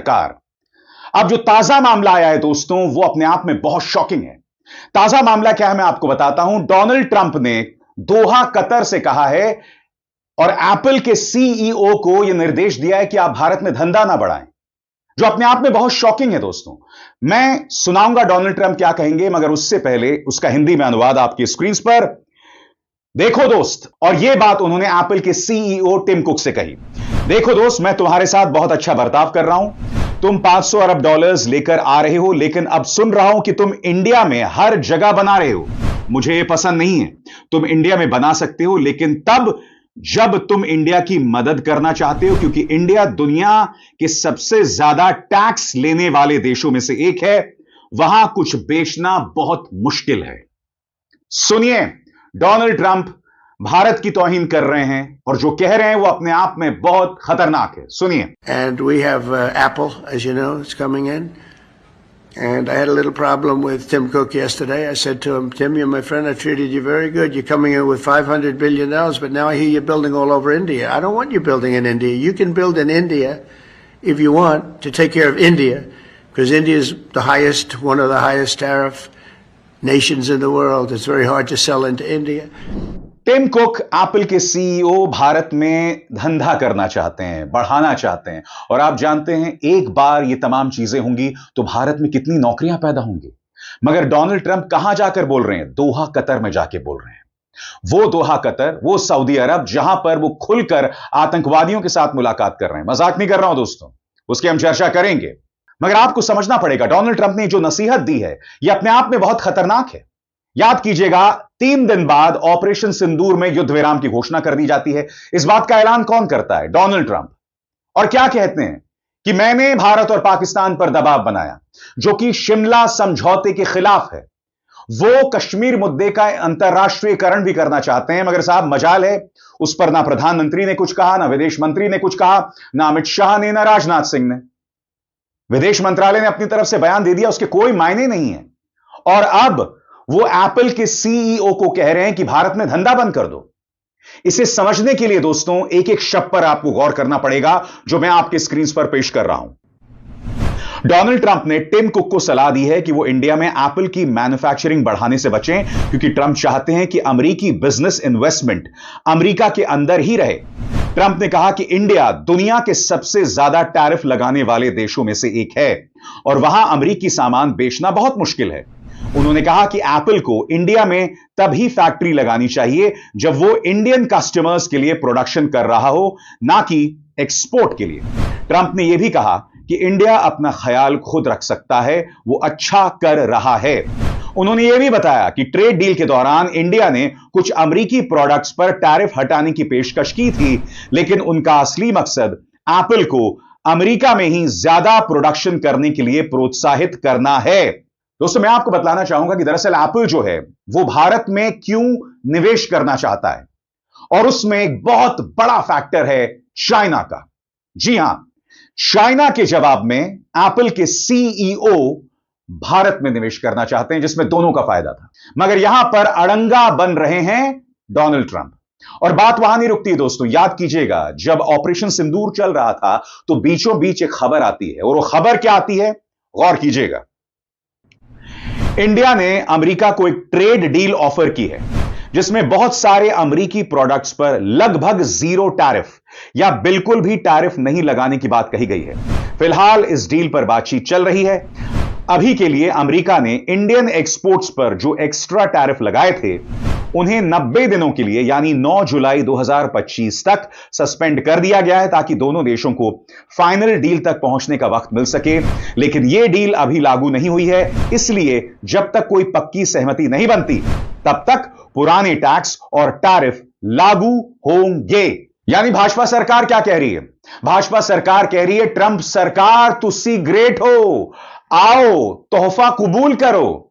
सरकार। अब जो ताजा मामला आया है दोस्तों, वो अपने आप में बहुत शॉकिंग है। ताजा मामला क्या है मैं आपको बताता हूं। डोनाल्ड ट्रंप ने दोहा कतर से कहा है और एप्पल के सीईओ को यह निर्देश दिया है कि आप भारत में धंधा ना बढ़ाएं, जो अपने आप में बहुत शॉकिंग है दोस्तों। मैं सुनाऊंगा डोनाल्ड ट्रंप क्या कहेंगे, मगर उससे पहले उसका हिंदी में अनुवाद आपकी स्क्रीन पर देखो दोस्त। और यह बात उन्होंने एप्पल के सीईओ टिम कुक से कही। देखो दोस्त, मैं तुम्हारे साथ बहुत अच्छा बर्ताव कर रहा हूं। तुम 500 अरब डॉलर्स लेकर आ रहे हो, लेकिन अब सुन रहा हूं कि तुम इंडिया में हर जगह बना रहे हो। मुझे यह पसंद नहीं है। तुम इंडिया में बना सकते हो, लेकिन तब जब तुम इंडिया की मदद करना चाहते हो, क्योंकि इंडिया दुनिया के सबसे ज्यादा टैक्स लेने वाले देशों में से एक है। वहां कुछ बेचना बहुत मुश्किल है। सुनिए, डोनाल्ड ट्रंप भारत की तौहीन कर रहे हैं और जो कह रहे हैं वो अपने आप में बहुत खतरनाक है। सुनिए। And we have Apple, as you know, is coming in. And I had a little problem with Tim Cook yesterday. I said to him, Tim, you're my friend. I treated you very good. You're coming in with $500 billion, but now I hear you're building all over India. I don't want you building in India. You can build in India if you want to take care of India, because India is the highest, one of the highest tariff nations in the world. It's very hard to sell into India. Tim Cook Apple के CEO Bharat में धंधा करना चाहते हैं, बढ़ाना चाहते हैं, और आप जानते हैं एक बार ये तमाम चीजें होंगी तो भारत में कितनी नौकरियां पैदा होंगी। मगर डोनाल्ड ट्रंप कहां जाकर बोल रहे हैं? दोहा कतर में जाके बोल रहे हैं। वो दोहा कतर, वो सऊदी अरब, जहां पर वो खुलकर आतंकवादियों के साथ मुलाकात कर रहे हैं। मजाक नहीं कर रहा हूं दोस्तों, उसकी हम चर्चा करेंगे। मगर आपको समझना पड़ेगा, डोनाल्ड ट्रंप ने जो नसीहत दी है यह अपने आप में बहुत खतरनाक है। याद कीजिएगा, 3 दिन बाद ऑपरेशन सिंदूर में युद्ध विराम की घोषणा कर दी जाती है। इस बात का ऐलान कौन करता है? Donald Trump. और क्या कहते हैं कि मैंने भारत और पाकिस्तान पर दबाव बनाया, जो कि शिमला समझौते के खिलाफ है। वो कश्मीर मुद्दे का अंतर्राष्ट्रीयकरण भी करना चाहते हैं, मगर साहब मजाल है, उस पर ना प्रधानमंत्री ने कुछ कहा, ना विदेश मंत्री ने कुछ कहा, ना अमित शाह ने, ना राजनाथ सिंह ने। विदेश मंत्रालय ने अपनी तरफ से बयान दे दिया, उसके कोई मायने नहीं है। और अब वो एप्पल के सीईओ को कह रहे हैं कि भारत में धंधा बंद कर दो। इसे समझने के लिए दोस्तों एक एक शब्द पर आपको गौर करना पड़ेगा, जो मैं आपके स्क्रीन पर पेश कर रहा हूं। डोनाल्ड ट्रंप ने टिम कुक को सलाह दी है कि वो इंडिया में एप्पल की मैन्युफैक्चरिंग बढ़ाने से बचें, क्योंकि ट्रंप चाहते हैं कि अमेरिकी बिजनेस इन्वेस्टमेंट अमेरिका के अंदर ही रहे। ट्रंप ने कहा कि इंडिया दुनिया के सबसे ज्यादा टैरिफ लगाने वाले देशों में से एक है और वहां अमेरिकी सामान बेचना बहुत मुश्किल है। उन्होंने कहा कि एप्पल को इंडिया में तभी फैक्ट्री लगानी चाहिए जब वो इंडियन कस्टमर्स के लिए प्रोडक्शन कर रहा हो, ना कि एक्सपोर्ट के लिए। ट्रंप ने यह भी कहा कि इंडिया अपना ख्याल खुद रख सकता है, वो अच्छा कर रहा है। उन्होंने यह भी बताया कि ट्रेड डील के दौरान इंडिया ने कुछ अमेरिकी प्रोडक्ट्स पर टैरिफ हटाने की पेशकश की थी, लेकिन उनका असली मकसद एप्पल को अमेरिका में ही ज्यादा प्रोडक्शन करने के लिए प्रोत्साहित करना है। दोस्तों, मैं आपको बतलाना चाहूंगा कि दरअसल एप्पल जो है वो भारत में क्यों निवेश करना चाहता है, और उसमें एक बहुत बड़ा फैक्टर है चाइना का। जी हां, चाइना के जवाब में एप्पल के सीईओ भारत में निवेश करना चाहते हैं, जिसमें दोनों का फायदा था। मगर यहां पर अड़ंगा बन रहे हैं डोनाल्ड ट्रंप। और बात वहां नहीं रुकती दोस्तों। याद कीजिएगा, जब ऑपरेशन सिंदूर चल रहा था तो बीचों बीच एक खबर आती है, और वो खबर क्या आती है? गौर कीजिएगा। इंडिया ने अमेरिका को एक ट्रेड डील ऑफर की है, जिसमें बहुत सारे अमेरिकी प्रोडक्ट्स पर लगभग 0 टैरिफ या बिल्कुल भी टैरिफ नहीं लगाने की बात कही गई है। फिलहाल इस डील पर बातचीत चल रही है। अभी के लिए अमेरिका ने इंडियन एक्सपोर्ट्स पर जो एक्स्ट्रा टैरिफ लगाए थे, उन्हें 90 दिनों के लिए यानी 9 जुलाई 2025 तक सस्पेंड कर दिया गया है, ताकि दोनों देशों को फाइनल डील तक पहुंचने का वक्त मिल सके। लेकिन यह डील अभी लागू नहीं हुई है, इसलिए जब तक कोई पक्की सहमति नहीं बनती, तब तक पुराने टैक्स और टैरिफ लागू होंगे। यानी भाजपा सरकार क्या कह रही है? भाजपा सरकार कह रही है, ट्रंप सरकार तुसी ग्रेट हो, आओ तोहफा कबूल करो।